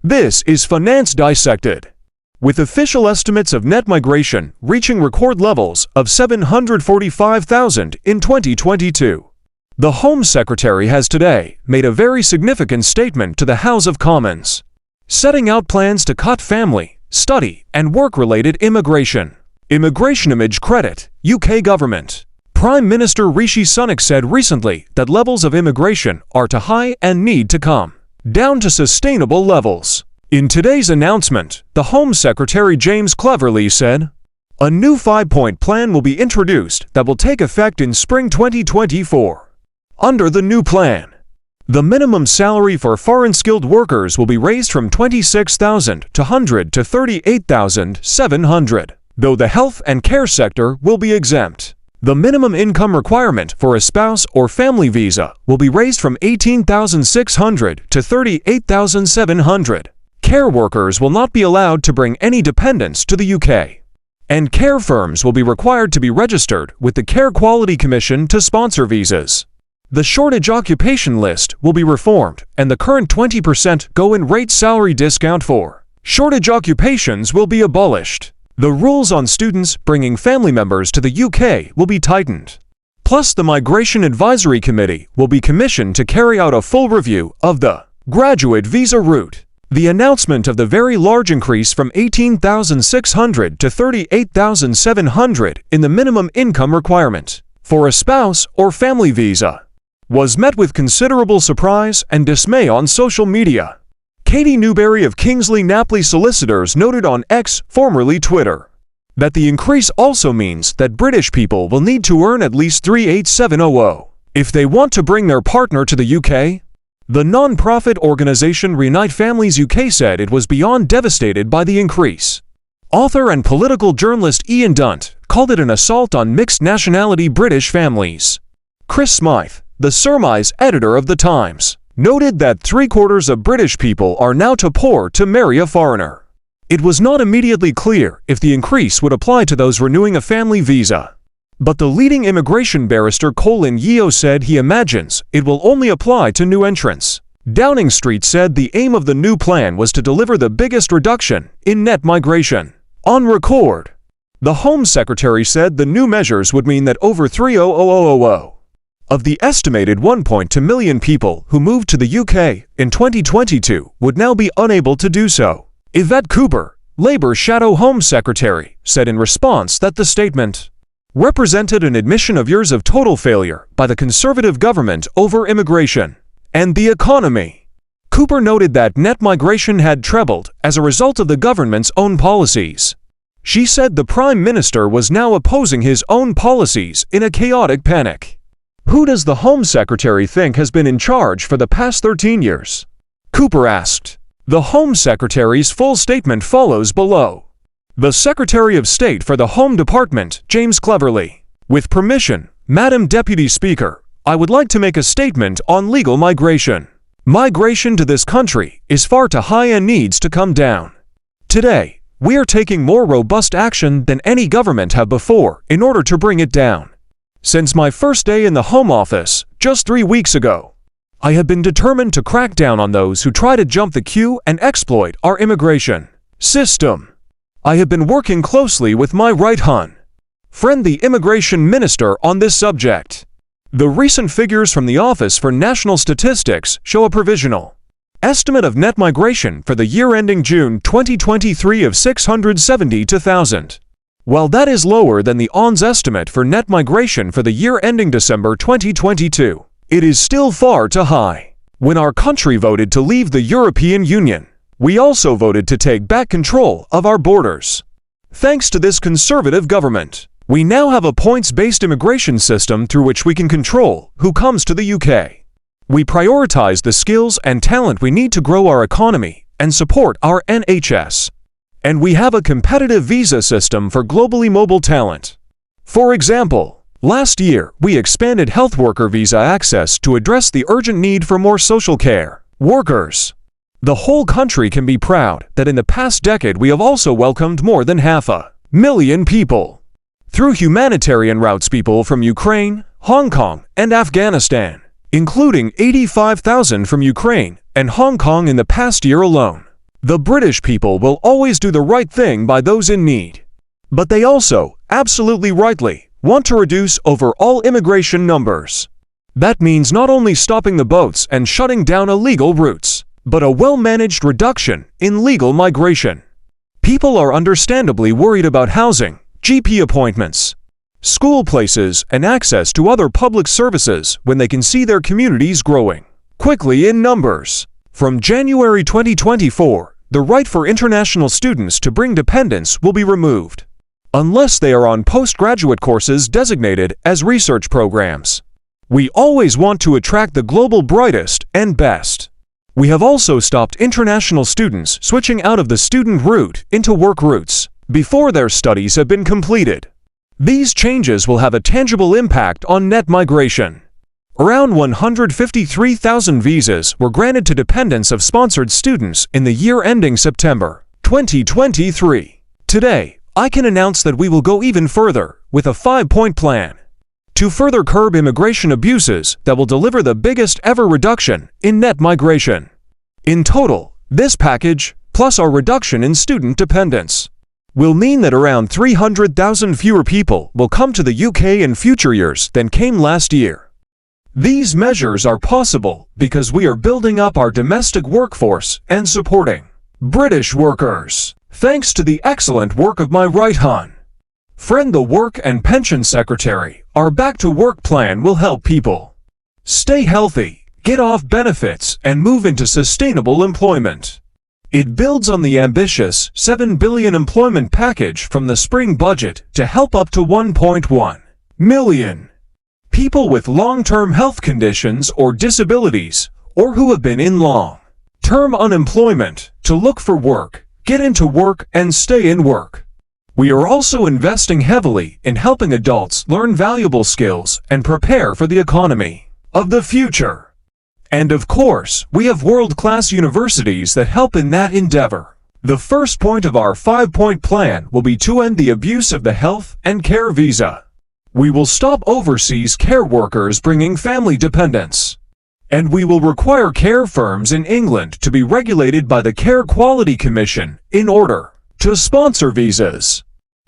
This is Finance Dissected. With official estimates of net migration reaching record levels of 745,000 in 2022, the Home Secretary has today made a very significant statement to the House of Commons, setting out plans to cut family, study, and work-related immigration. Immigration Image Credit, UK Government. Prime Minister Rishi Sunak said recently that levels of immigration are too high and need to come down to sustainable levels. In today's announcement, the Home Secretary James Cleverly said, "A new 5-point plan will be introduced that will take effect in spring 2024. Under the new plan, the minimum salary for foreign skilled workers will be raised from $26,200 to $38,700, though the health and care sector will be exempt. The minimum income requirement for a spouse or family visa will be raised from $18,600 to $38,700. Care workers will not be allowed to bring any dependents to the UK, and care firms will be required to be registered with the Care Quality Commission to sponsor visas. The shortage occupation list will be reformed, and the current 20% go-in rate salary discount for shortage occupations will be abolished. The rules on students bringing family members to the UK will be tightened. Plus, the Migration Advisory Committee will be commissioned to carry out a full review of the graduate visa route. The announcement of the very large increase from $18,600 to $38,700 in the minimum income requirement for a spouse or family visa was met with considerable surprise and dismay on social media. Katie Newberry of Kingsley Napley Solicitors noted on X, formerly Twitter, that the increase also means that British people will need to earn at least $38700 if they want to bring their partner to the UK. The non-profit organization Reunite Families UK said it was beyond devastated by the increase. Author and political journalist Ian Dunt called it an assault on mixed nationality British families. Chris Smythe, the Surmise editor of The Times, noted that 3/4 of British people are now too poor to marry a foreigner. It was not immediately clear if the increase would apply to those renewing a family visa, but the leading immigration barrister Colin Yeo said he imagines it will only apply to new entrants. Downing Street said the aim of the new plan was to deliver the biggest reduction in net migration on record. The Home Secretary said the new measures would mean that over 300,000 of the estimated 1.2 million people who moved to the UK in 2022 would now be unable to do so. Yvette Cooper, Labour Shadow Home Secretary, said in response that the statement represented an admission of years of total failure by the Conservative government over immigration and the economy. Cooper noted that net migration had trebled as a result of the government's own policies. She said the Prime Minister was now opposing his own policies in a chaotic panic. Who does the Home Secretary think has been in charge for the past 13 years? Cooper asked. The Home Secretary's full statement follows below. The Secretary of State for the Home Department, James Cleverly. With permission, Madam Deputy Speaker, I would like to make a statement on legal migration. Migration to this country is far too high and needs to come down. Today, we are taking more robust action than any government have before in order to bring it down. Since my first day in the Home Office, just 3 weeks ago, I have been determined to crack down on those who try to jump the queue and exploit our immigration system. I have been working closely with my right-hand friend, the Immigration Minister, on this subject. The recent figures from the Office for National Statistics show a provisional estimate of net migration for the year ending June 2023 of 672,000. While that is lower than the ONS estimate for net migration for the year ending December 2022, it is still far too high. When our country voted to leave the European Union, we also voted to take back control of our borders. Thanks to this Conservative government, we now have a points-based immigration system through which we can control who comes to the UK. We prioritize the skills and talent we need to grow our economy and support our NHS. And we have a competitive visa system for globally mobile talent. For example, last year we expanded health worker visa access to address the urgent need for more social care workers. The whole country can be proud that in the past decade we have also welcomed more than 500,000 people through humanitarian routes, people from Ukraine, Hong Kong, and Afghanistan, including 85,000 from Ukraine and Hong Kong in the past year alone. The British people will always do the right thing by those in need. But they also, absolutely rightly, want to reduce overall immigration numbers. That means not only stopping the boats and shutting down illegal routes, but a well-managed reduction in legal migration. People are understandably worried about housing, GP appointments, school places, and access to other public services when they can see their communities growing quickly in numbers. From January 2024, the right for international students to bring dependents will be removed, unless they are on postgraduate courses designated as research programs. We always want to attract the global brightest and best. We have also stopped international students switching out of the student route into work routes before their studies have been completed. These changes will have a tangible impact on net migration. Around 153,000 visas were granted to dependents of sponsored students in the year ending September 2023. Today, I can announce that we will go even further with a 5-point plan to further curb immigration abuses that will deliver the biggest ever reduction in net migration. In total, this package, plus our reduction in student dependence, will mean that around 300,000 fewer people will come to the UK in future years than came last year. These measures are possible because we are building up our domestic workforce and supporting British workers. Thanks to the excellent work of my right hand friend, the Work and Pension Secretary, our Back to Work plan will help people stay healthy, get off benefits, and move into sustainable employment. It builds on the ambitious $7 billion employment package from the spring budget to help up to 1.1 million people with long-term health conditions or disabilities, or who have been in long-term unemployment, to look for work, get into work, and stay in work. We are also investing heavily in helping adults learn valuable skills and prepare for the economy of the future. And of course, we have world-class universities that help in that endeavor. The first point of our 5-point plan will be to end the abuse of the health and care visa. We will stop overseas care workers bringing family dependents. And we will require care firms in England to be regulated by the Care Quality Commission in order to sponsor visas.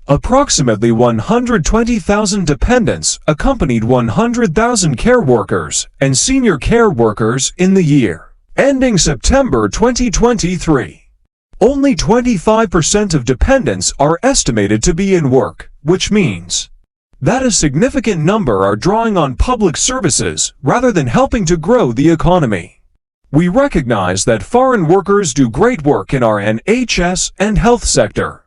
Approximately 120,000 dependents accompanied 100,000 care workers and senior care workers in the year ending September 2023. Only 25% of dependents are estimated to be in work, which means that a significant number are drawing on public services rather than helping to grow the economy. We recognize that foreign workers do great work in our NHS and health sector,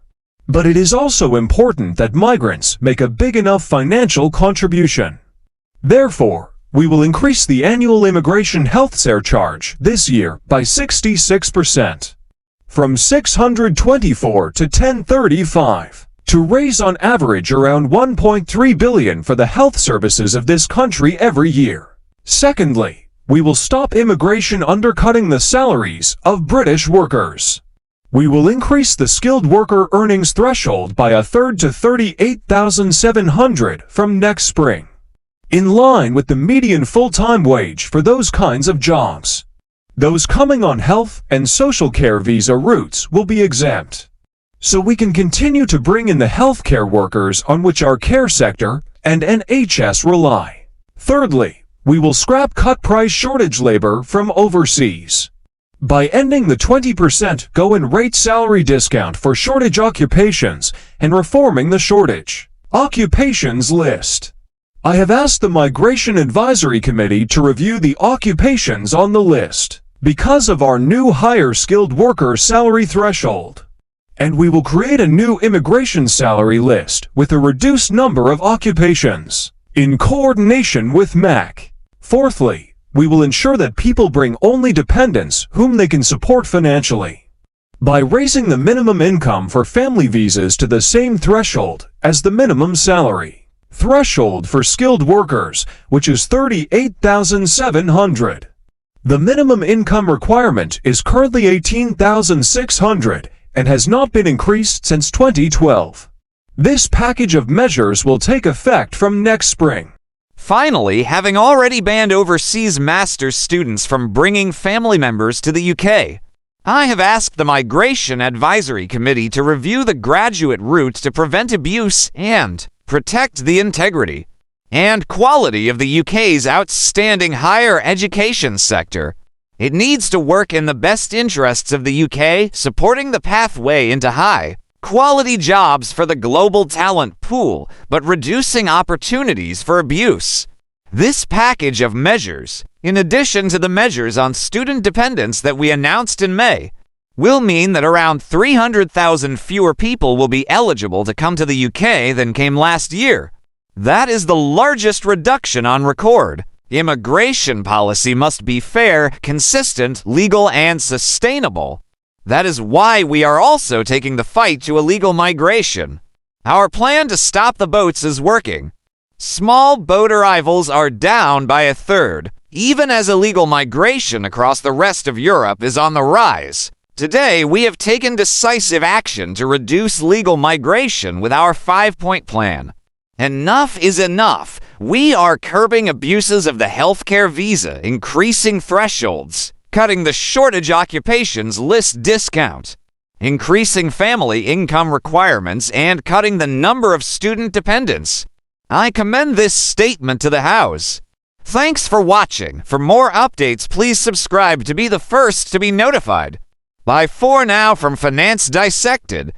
but it is also important that migrants make a big enough financial contribution. Therefore, we will increase the annual immigration health surcharge this year by 66%, from $624 to $1035. To raise on average around $1.3 billion for the health services of this country every year. Secondly, we will stop immigration undercutting the salaries of British workers. We will increase the skilled worker earnings threshold by a third to $38,700 from next spring, in line with the median full-time wage for those kinds of jobs. Those coming on health and social care visa routes will be exempt, so we can continue to bring in the healthcare workers on which our care sector and NHS rely. Thirdly, we will scrap cut-price shortage labor from overseas by ending the 20% go-in rate salary discount for shortage occupations and reforming the shortage occupations list. I have asked the Migration Advisory Committee to review the occupations on the list because of our new higher skilled worker salary threshold. And we will create a new immigration salary list with a reduced number of occupations, in coordination with MAC. Fourthly, we will ensure that people bring only dependents whom they can support financially, by raising the minimum income for family visas to the same threshold as the minimum salary threshold for skilled workers, which is $38,700. The minimum income requirement is currently $18,600 and has not been increased since 2012. This package of measures will take effect from next spring. Finally, having already banned overseas master's students from bringing family members to the UK, I have asked the Migration Advisory Committee to review the graduate route to prevent abuse and protect the integrity and quality of the UK's outstanding higher education sector. It needs to work in the best interests of the UK, supporting the pathway into high-quality jobs for the global talent pool, but reducing opportunities for abuse. This package of measures, in addition to the measures on student dependence that we announced in May, will mean that around 300,000 fewer people will be eligible to come to the UK than came last year. That is the largest reduction on record. Immigration policy must be fair, consistent, legal, and sustainable. That is why we are also taking the fight to illegal migration. Our plan to stop the boats is working. Small boat arrivals are down by a third, even as illegal migration across the rest of Europe is on the rise. Today, we have taken decisive action to reduce legal migration with our 5-point plan. Enough is enough. We are curbing abuses of the healthcare visa, increasing thresholds, cutting the shortage occupations list discount, increasing family income requirements, and cutting the number of student dependents. I commend this statement to the House. Thanks for watching. For more updates, please subscribe to be the first to be notified. Bye for now from Finance Dissected.